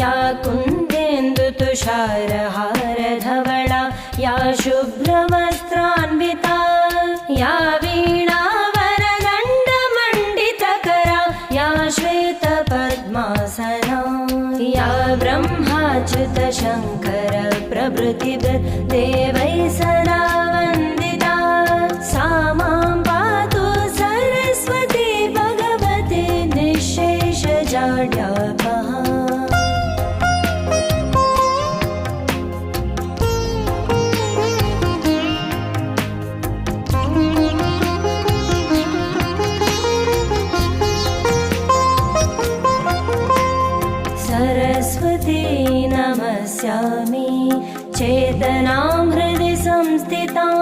या कुन्देन्दुतुषारहारधवला या शुभ्रवस्त्रान्विता या वीणावरदण्डमण्डितकरा या श्वेतपद्मासना या ब्रह्माच्युतशङ्कर प्रभृतिभिर्देवैः सदा वन्दिता सा मां पातु सरस्वती भगवती निःशेषजाड्यापहा। सरस्वती नमस्यामि चेतनां हृदि संस्थितां